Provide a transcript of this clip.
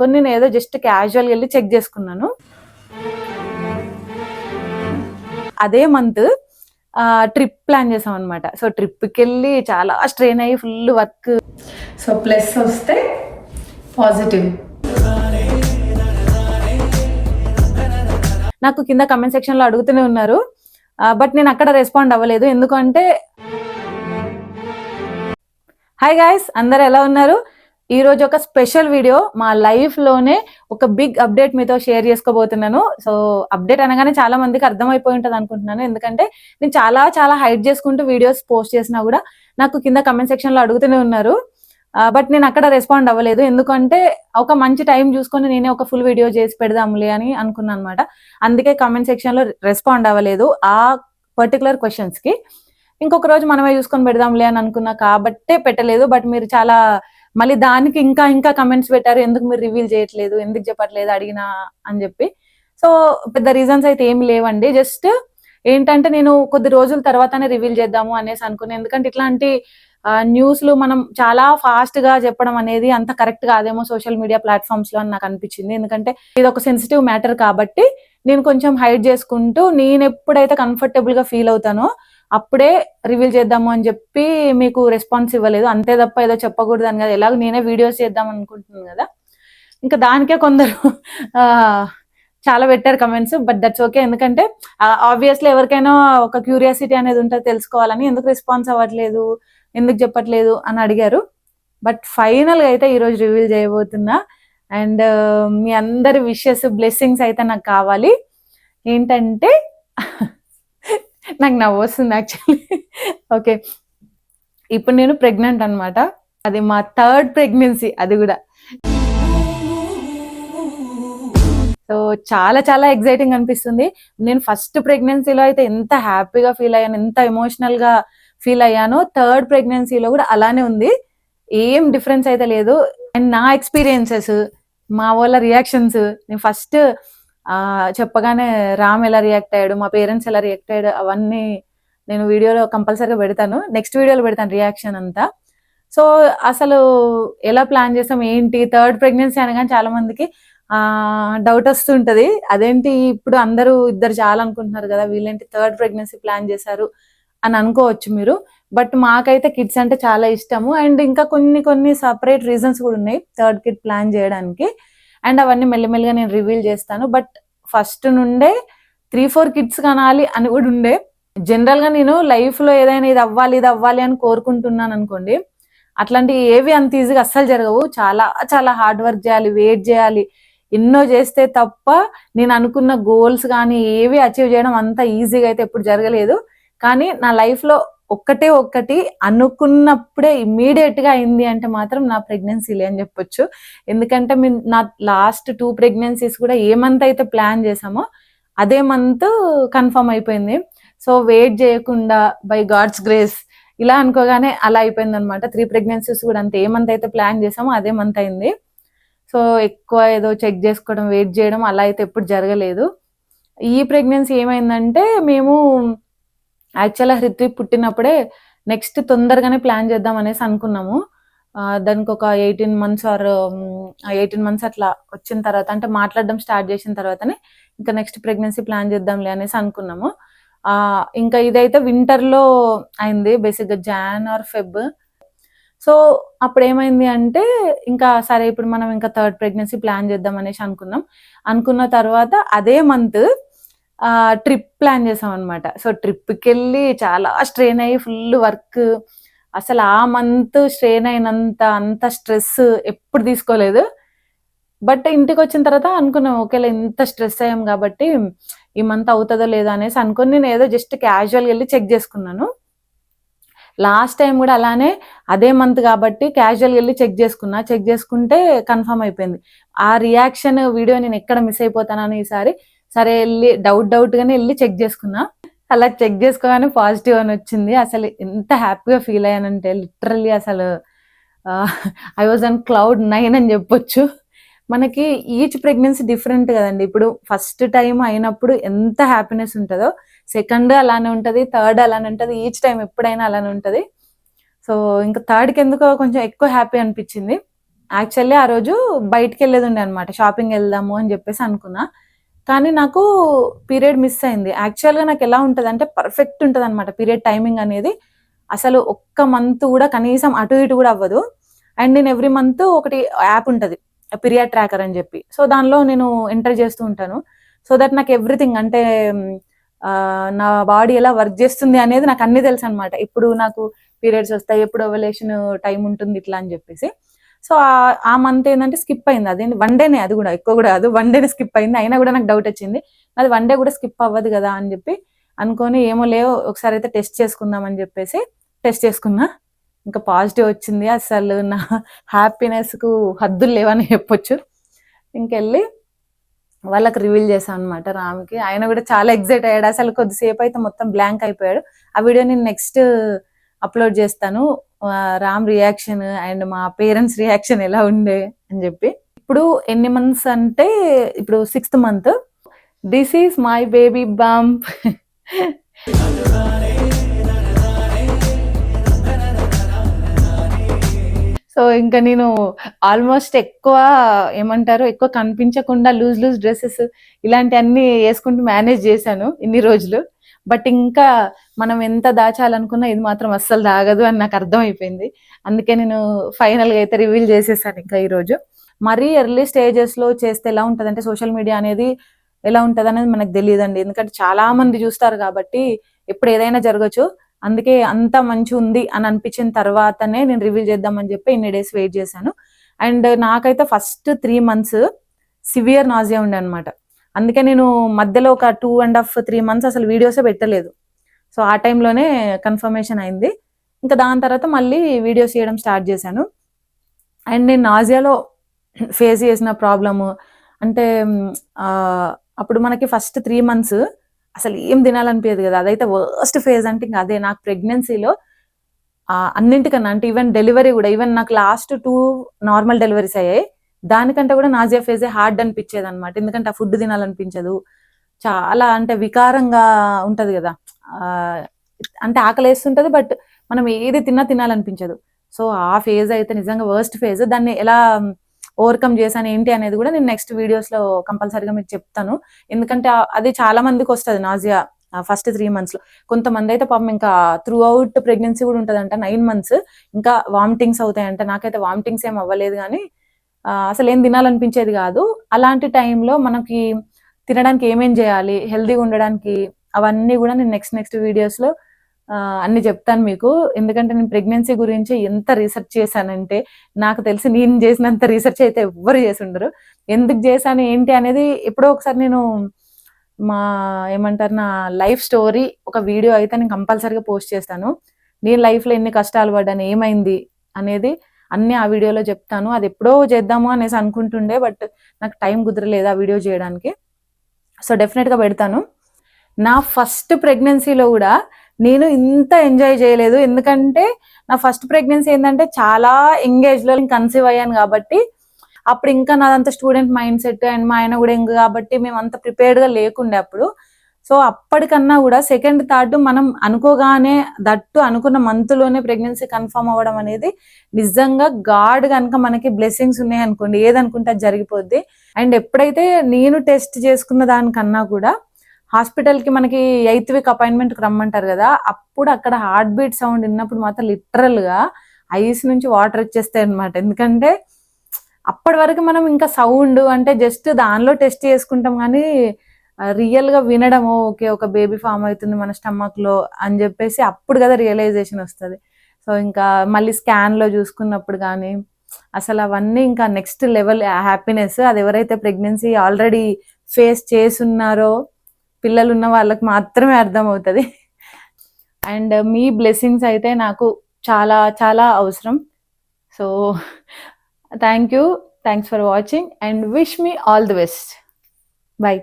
కొన్ని నేను ఏదో జస్ట్ క్యాజువల్ వెళ్ళి చెక్ చేసుకున్నాను. అదే మంత్ ట్రిప్ ప్లాన్ చేసాం అనమాట. సో ట్రిప్కి వెళ్ళి చాలా స్ట్రెయిన్ అయ్యి ఫుల్ వర్క్. సో ప్లస్ వస్తే పాజిటివ్. నాకు కింద కమెంట్ సెక్షన్లో అడుగుతూనే ఉన్నారు, బట్ నేను అక్కడ రెస్పాండ్ అవ్వలేదు. ఎందుకంటే హాయ్ గాయ్స్, అందరు ఎలా ఉన్నారు? ఈరోజు ఒక స్పెషల్ వీడియో, మా లైఫ్లోనే ఒక బిగ్ అప్డేట్ మీతో షేర్ చేసుకోబోతున్నాను. సో అప్డేట్ అనగానే చాలా మందికి అర్థమైపోయి ఉంటుంది అనుకుంటున్నాను. ఎందుకంటే నేను చాలా హైడ్ చేసుకుంటూ వీడియోస్ పోస్ట్ చేసినా కూడా నాకు కింద కమెంట్ సెక్షన్లో అడుగుతూనే ఉన్నారు, బట్ నేను అక్కడ రెస్పాండ్ అవ్వలేదు. ఎందుకంటే ఒక మంచి టైం చూసుకొని నేనే ఒక ఫుల్ వీడియో చేసి పెడదాంలే అని అనుకున్నాను అనమాట. అందుకే కమెంట్ సెక్షన్లో రెస్పాండ్ అవ్వలేదు ఆ పర్టికులర్ క్వశ్చన్స్కి. ఇంకొక రోజు మనమే చూసుకొని పెడదాంలే అని అనుకున్నా కాబట్టే పెట్టలేదు. బట్ మీరు చాలా మళ్ళీ దానికి ఇంకా కమెంట్స్ పెట్టారు, ఎందుకు మీరు రివీల్ చేయట్లేదు, ఎందుకు చెప్పట్లేదు అడిగినా అని చెప్పి. సో పెద్ద రీజన్స్ అయితే ఏమి లేవండి. జస్ట్ ఏంటంటే నేను కొద్ది రోజుల తర్వాతనే రివీల్ చేద్దాము అనేసి అనుకున్నాను. ఎందుకంటే ఇట్లాంటి న్యూస్లు మనం చాలా ఫాస్ట్ గా చెప్పడం అనేది అంత కరెక్ట్ కాదేమో సోషల్ మీడియా ప్లాట్ఫామ్స్ లో అని నాకు అనిపించింది. ఎందుకంటే ఇది ఒక సెన్సిటివ్ మ్యాటర్ కాబట్టి నేను కొంచెం హైడ్ చేసుకుంటూ నేను ఎప్పుడైతే కంఫర్టబుల్ గా ఫీల్ అవుతానో అప్పుడే రివీల్ చేద్దాము అని చెప్పి మీకు రెస్పాన్స్ ఇవ్వలేదు. అంతే తప్ప ఏదో చెప్పకూడదు అని కదా, ఎలాగో నేనే వీడియోస్ చేద్దాం అనుకుంటున్నాను కదా, ఇంకా దానికే కొందరు చాలా పెట్టారు కమెంట్స్. But that's okay. ఎందుకంటే ఆబ్వియస్లీ ఎవరికైనా ఒక క్యూరియాసిటీ అనేది ఉంటుంది తెలుసుకోవాలని, ఎందుకు రెస్పాన్స్ అవ్వట్లేదు, ఎందుకు చెప్పట్లేదు అని అడిగారు. బట్ ఫైనల్గా అయితే ఈరోజు రివీల్ చేయబోతున్నా. అండ్ మీ అందరి విషెస్, బ్లెస్సింగ్స్ అయితే నాకు కావాలి. ఏంటంటే నాకు నవ్వు వస్తుంది యాక్చువల్లీ. ఓకే, ఇప్పుడు నేను ప్రెగ్నెంట్ అనమాట. అది మా థర్డ్ ప్రెగ్నెన్సీ, అది కూడా. సో చాలా ఎగ్జైటింగ్ అనిపిస్తుంది. నేను ఫస్ట్ ప్రెగ్నెన్సీలో అయితే ఎంత హ్యాపీగా ఫీల్ అయ్యాను, ఎంత ఎమోషనల్ గా ఫీల్ అయ్యానో థర్డ్ ప్రెగ్నెన్సీలో కూడా అలానే ఉంది. ఏం డిఫరెన్స్ అయితే లేదు. అండ్ నా ఎక్స్పీరియన్సెస్, మా వాళ్ళ రియాక్షన్స్, నేను ఫస్ట్ చెప్పగానే రామ్ ఎలా రియాక్ట్ అయ్యాడు, మా పేరెంట్స్ ఎలా రియాక్ట్ అయ్యాడు, అవన్నీ నేను వీడియోలో కంపల్సరీగా పెడతాను, నెక్స్ట్ వీడియోలో పెడతాను రియాక్షన్ అంతా. సో అసలు ఎలా ప్లాన్ చేసాం ఏంటి, థర్డ్ ప్రెగ్నెన్సీ అనగానే చాలా మందికి డౌట్ వస్తుంటది, అదేంటి ఇప్పుడు అందరూ ఇద్దరు చాలా అనుకుంటున్నారు కదా, వీళ్ళేంటి థర్డ్ ప్రెగ్నెన్సీ ప్లాన్ చేశారు అని అనుకోవచ్చు మీరు. బట్ మాకైతే కిడ్స్ అంటే చాలా ఇష్టము. అండ్ ఇంకా కొన్ని సపరేట్ రీజన్స్ కూడా ఉన్నాయి థర్డ్ కిడ్ ప్లాన్ చేయడానికి. అండ్ అవన్నీ మెల్లిమెల్లిగా నేను రివీల్ చేస్తాను. బట్ ఫస్ట్ నుండే 3-4 కిడ్స్ కనాలి అని కూడా ఉండే. జనరల్ గా నేను లైఫ్ లో ఏదైనా ఇది అవ్వాలి అని కోరుకుంటున్నాను అనుకోండి, అట్లాంటివి ఏవి అంత ఈజీగా అస్సలు జరగవు. చాలా హార్డ్ వర్క్ చేయాలి, వెయిట్ చేయాలి, ఎన్నో చేస్తే తప్ప నేను అనుకున్న గోల్స్ కానీ ఏవి అచీవ్ చేయడం అంత ఈజీగా అయితే ఎప్పుడు జరగలేదు. కానీ నా లైఫ్ లో ఒక్కటి అనుకున్నప్పుడే ఇమ్మీడియట్ గా అయింది అంటే మాత్రం నా ప్రెగ్నెన్సీలే అని చెప్పొచ్చు. ఎందుకంటే నా లాస్ట్ 2 ప్రెగ్నెన్సీస్ కూడా ఏ మంత్ అయితే ప్లాన్ చేసామో అదే మంత్ కన్ఫర్మ్ అయిపోయింది. సో వెయిట్ చేయకుండా బై గాడ్స్ గ్రేస్ ఇలా అనుకోగానే అలా అయిపోయింది అనమాట. 3 ప్రెగ్నెన్సీస్ కూడా అంతే, ఏ మంత్ అయితే ప్లాన్ చేసామో అదే మంత్ అయింది. సో ఎక్కువ ఏదో చెక్ చేసుకోవడం, వెయిట్ చేయడం అలా అయితే ఎప్పుడు జరగలేదు. ఈ ప్రెగ్నెన్సీ ఏమైందంటే, మేము యాక్చువల్గా హృత్విక్ పుట్టినప్పుడే నెక్స్ట్ తొందరగానే ప్లాన్ చేద్దాం అనేసి అనుకున్నాము. దానికి ఒక 18 months అట్లా వచ్చిన తర్వాత, అంటే మాట్లాడడం స్టార్ట్ చేసిన తర్వాతనే ఇంకా నెక్స్ట్ ప్రెగ్నెన్సీ ప్లాన్ చేద్దాంలే అనేసి అనుకున్నాము. ఇంకా ఇదైతే వింటర్లో అయింది, బేసిక్గా జాన్ ఆర్ ఫెబ్. సో అప్పుడు ఏమైంది అంటే, ఇంకా సరే ఇప్పుడు మనం ఇంకా థర్డ్ ప్రెగ్నెన్సీ ప్లాన్ చేద్దాం అనేసి అనుకున్న తర్వాత అదే మంత్ ట్రిప్ ప్లాన్ చేసాం అనమాట. సో ట్రిప్కి వెళ్ళి చాలా స్ట్రెయిన్ అయ్యి ఫుల్ వర్క్. అసలు ఆ మంత్ స్ట్రెయిన్ అంత స్ట్రెస్ ఎప్పుడు తీసుకోలేదు. బట్ ఇంటికి వచ్చిన తర్వాత అనుకున్నాం, ఓకేలా ఇంత స్ట్రెస్ అయ్యాం కాబట్టి ఈ మంత్ అవుతుందో లేదో అనేసి అనుకుని నేను ఏదో జస్ట్ క్యాజువల్గా వెళ్ళి చెక్ చేసుకున్నాను. లాస్ట్ టైం కూడా అలానే అదే మంత్ కాబట్టి క్యాజువల్గా వెళ్ళి చెక్ చేసుకుంటే కన్ఫర్మ్ అయిపోయింది. ఆ రియాక్షన్ వీడియో నేను ఎక్కడ మిస్ అయిపోతానని ఈసారి సరే వెళ్ళి డౌట్గానే వెళ్ళి చెక్ చేసుకున్నా. అలా చెక్ చేసుకోగానే పాజిటివ్ అని వచ్చింది. అసలు ఎంత హ్యాపీగా ఫీల్ అయ్యానంటే లిటరల్లీ అసలు ఐ వాజ్ ఆన్ క్లౌడ్ 9 అని చెప్పొచ్చు. మనకి ఈచ్ ప్రెగ్నెన్సీ డిఫరెంట్ కదండి. ఇప్పుడు ఫస్ట్ టైం అయినప్పుడు ఎంత హ్యాపీనెస్ ఉంటుందో, సెకండ్ అలానే ఉంటుంది, థర్డ్ అలానే ఉంటుంది, ఈచ్ టైం ఎప్పుడైనా అలానే ఉంటుంది. సో ఇంకా థర్డ్కి ఎందుకో కొంచెం ఎక్కువ హ్యాపీ అనిపించింది. యాక్చువల్లీ ఆ రోజు బయటికి వెళ్ళేది ఉండే అనమాట, షాపింగ్ వెళ్దాము అని చెప్పేసి అనుకున్నా. కానీ నాకు పీరియడ్ మిస్ అయింది. యాక్చువల్గా నాకు ఎలా ఉంటుంది అంటే పర్ఫెక్ట్ ఉంటుంది అనమాట పీరియడ్ టైమింగ్ అనేది. అసలు ఒక్క మంత్ కూడా కనీసం అటు ఇటు కూడా అవ్వదు. అండ్ నేను ఎవ్రీ మంత్ ఒకటి యాప్ ఉంటుంది, పీరియడ్ ట్రాకర్ అని చెప్పి. సో దానిలో నేను ఎంటర్ చేస్తూ ఉంటాను. సో దట్ నాకు ఎవ్రీథింగ్ అంటే నా బాడీ ఎలా వర్క్ చేస్తుంది అనేది నాకు అన్ని తెలుసు అనమాట. ఇప్పుడు నాకు పీరియడ్స్ వస్తాయి, ఎప్పుడు ఓవలేషన్ టైం ఉంటుంది ఇట్లా అని చెప్పేసి. సో ఆ మంత్ ఏంటంటే స్కిప్ అయింది. అదేంటి వన్ డేనే, అది కూడా ఎక్కువ కూడా కాదు, వన్ డేనే స్కిప్ అయింది. అయినా కూడా నాకు డౌట్ వచ్చింది, అది వన్ డే కూడా స్కిప్ అవ్వదు కదా అని చెప్పి అనుకొని ఏమో లేవు ఒకసారి అయితే టెస్ట్ చేసుకుందాం అని చెప్పేసి టెస్ట్ చేసుకున్నా. ఇంకా పాజిటివ్ వచ్చింది. అసలు నా హ్యాపీనెస్ కు హద్దులు లేవని చెప్పొచ్చు. ఇంకెళ్ళి వాళ్ళకి రివీల్ చేశాను అనమాట రామ్కి. ఆయన కూడా చాలా ఎక్సైట్ అయ్యాడు. అసలు కొద్దిసేపు అయితే మొత్తం బ్లాంక్ అయిపోయాడు. ఆ వీడియో నేను నెక్స్ట్ అప్లోడ్ చేస్తాను, రామ్ రియాక్షన్ అండ్ మా పేరెంట్స్ రియాక్షన్ ఎలా ఉండే అని చెప్పి. ఇప్పుడు ఎన్ని మంత్స్ అంటే ఇప్పుడు 6th month. This is my baby bump. So ఇంకా నేను ఆల్మోస్ట్ ఎక్కువ ఏమంటారు, ఎక్కువ కనిపించకుండా లూజ్ డ్రెస్సెస్ ఇలాంటివన్నీ వేసుకుంటూ మేనేజ్ చేశాను ఇన్ని రోజులు. బట్ ఇంకా మనం ఎంత దాచాలనుకున్నా ఇది మాత్రం అస్సలు దాగదు అని నాకు అర్థమైపోయింది. అందుకే నేను ఫైనల్గా అయితే రివీల్ చేసేసాను ఇంకా ఈరోజు. మరీ ఎర్లీ స్టేజెస్లో చేస్తే ఎలా ఉంటుంది అంటే సోషల్ మీడియా అనేది ఎలా ఉంటుంది అనేది మనకు తెలియదండి. ఎందుకంటే చాలా మంది చూస్తారు కాబట్టి ఎప్పుడు ఏదైనా జరగచ్చు. అందుకే అంత మంచి ఉంది అని అనిపించిన తర్వాతనే నేను రివీల్ చేద్దామని చెప్పి ఇన్ని డేస్ వెయిట్ చేశాను. అండ్ నాకైతే ఫస్ట్ 3 months సివియర్ నాజియా ఉండే అనమాట. అందుకే నేను మధ్యలో ఒక 2.5-3 months అసలు వీడియోసే పెట్టలేదు. సో ఆ టైంలోనే కన్ఫర్మేషన్ అయింది. ఇంకా దాని తర్వాత మళ్ళీ వీడియోస్ చేయడం స్టార్ట్ చేశాను. అండ్ నేను నాజియాలో ఫేస్ చేసిన ప్రాబ్లము అంటే అప్పుడు మనకి ఫస్ట్ 3 months అసలు ఏం తినాలనిపించదు కదా. అదైతే వర్స్ట్ ఫేజ్ అంటే ఇంకా అదే. నాకు ప్రెగ్నెన్సీలో అన్నింటికన్నా అంటే ఈవెన్ డెలివరీ కూడా, ఈవెన్ నాకు లాస్ట్ 2 నార్మల్ డెలివరీస్ అయ్యాయి, దానికంటే కూడా నాజియా ఫేజే హార్డ్ అనిపించేది అనమాట. ఎందుకంటే ఆ ఫుడ్ తినాలనిపించదు, చాలా అంటే వికారంగా ఉంటది కదా. అంటే ఆకలి వేస్తుంటది బట్ మనం ఏది తినాలనిపించదు. సో ఆ ఫేజ్ అయితే నిజంగా వర్స్ట్ ఫేజ్. దాన్ని ఎలా ఓవర్కమ్ చేశాను ఏంటి అనేది కూడా నేను నెక్స్ట్ వీడియోస్ లో కంపల్సరీగా మీకు చెప్తాను. ఎందుకంటే అది చాలా మందికి వస్తుంది నాజియా ఫస్ట్ 3 months లో. కొంతమంది అయితే పాపం ఇంకా త్రూ అవుట్ ప్రెగ్నెన్సీ కూడా ఉంటదంట, 9 months ఇంకా వామిటింగ్స్ అవుతాయంట. నాకైతే వామిటింగ్స్ ఏం అవ్వలేదు కానీ అసలు ఏం తినాలనిపించేది కాదు. అలాంటి టైంలో మనకి తినడానికి ఏమేం చేయాలి, హెల్దీగా ఉండడానికి, అవన్నీ కూడా నేను నెక్స్ట్ వీడియోస్ లో అన్ని చెప్తాను మీకు. ఎందుకంటే నేను ప్రెగ్నెన్సీ గురించి ఎంత రీసెర్చ్ చేశానంటే నాకు తెలిసి నేను చేసినంత రీసెర్చ్ అయితే ఎవ్వరు చేసి ఉండరు. ఎందుకు చేశాను ఏంటి అనేది ఎప్పుడో ఒకసారి నేను మా ఏమంటారు నా లైఫ్ స్టోరీ ఒక వీడియో అయితే నేను కంపల్సరీగా పోస్ట్ చేస్తాను. నేను లైఫ్లో ఎన్ని కష్టాలు పడ్డాను, ఏమైంది అనేది అన్ని ఆ వీడియోలో చెప్తాను. అది ఎప్పుడో చేద్దాము అనేసి అనుకుంటుండే బట్ నాకు టైం కుదరలేదు ఆ వీడియో చేయడానికి. సో డెఫినెట్గా పెడతాను. నా ఫస్ట్ ప్రెగ్నెన్సీలో కూడా నేను ఇంత ఎంజాయ్ చేయలేదు. ఎందుకంటే నా ఫస్ట్ ప్రెగ్నెన్సీ ఏంటంటే చాలా ఎంగేజ్లో కన్సీవ్ అయ్యాను కాబట్టి అప్పుడు ఇంకా నాదంతా స్టూడెంట్ మైండ్ సెట్ అండ్ మా ఆయన కూడా ఇంకా కాబట్టి మేము అంత ప్రిపేర్డ్గా లేకుండే అప్పుడు. సో అప్పటికన్నా కూడా సెకండ్ థర్డ్ మనం అనుకోగానే దట్టు అనుకున్న మంత్లోనే ప్రెగ్నెన్సీ కన్ఫర్మ్ అవ్వడం అనేది నిజంగా గాడ్ కనుక మనకి బ్లెస్సింగ్స్ ఉన్నాయి అనుకోండి, ఏదనుకుంటే అది జరిగిపోద్ది. అండ్ ఎప్పుడైతే నేను టెస్ట్ చేసుకున్న దానికన్నా కూడా హాస్పిటల్కి మనకి 8th week అపాయింట్మెంట్కి రమ్మంటారు కదా, అప్పుడు అక్కడ హార్ట్ బీట్ సౌండ్ విన్నప్పుడు మాత్రం లిటరల్గా ఐస్ నుంచి వాటర్ వచ్చేస్తాయి అనమాట. ఎందుకంటే అప్పటి వరకు మనం ఇంకా సౌండ్ అంటే జస్ట్ దానిలో టెస్ట్ చేసుకుంటాం కానీ రియల్గా వినడం ఓకే ఒక బేబీ ఫామ్ అవుతుంది మన స్టమక్లో అని చెప్పేసి అప్పుడు కదా రియలైజేషన్ వస్తుంది. సో ఇంకా మళ్ళీ స్కాన్లో చూసుకున్నప్పుడు కానీ అసలు అవన్నీ ఇంకా నెక్స్ట్ లెవెల్ హ్యాపీనెస్. అది ఎవరైతే ప్రెగ్నెన్సీ ఆల్రెడీ ఫేస్ చేసున్నారో పిల్లలు ఉన్న వాళ్ళకి మాత్రమే అర్థమవుతుంది. అండ్ మీ బ్లెస్సింగ్స్ అయితే నాకు చాలా చాలా అవసరం. So thanks for watching and wish me all the best. By.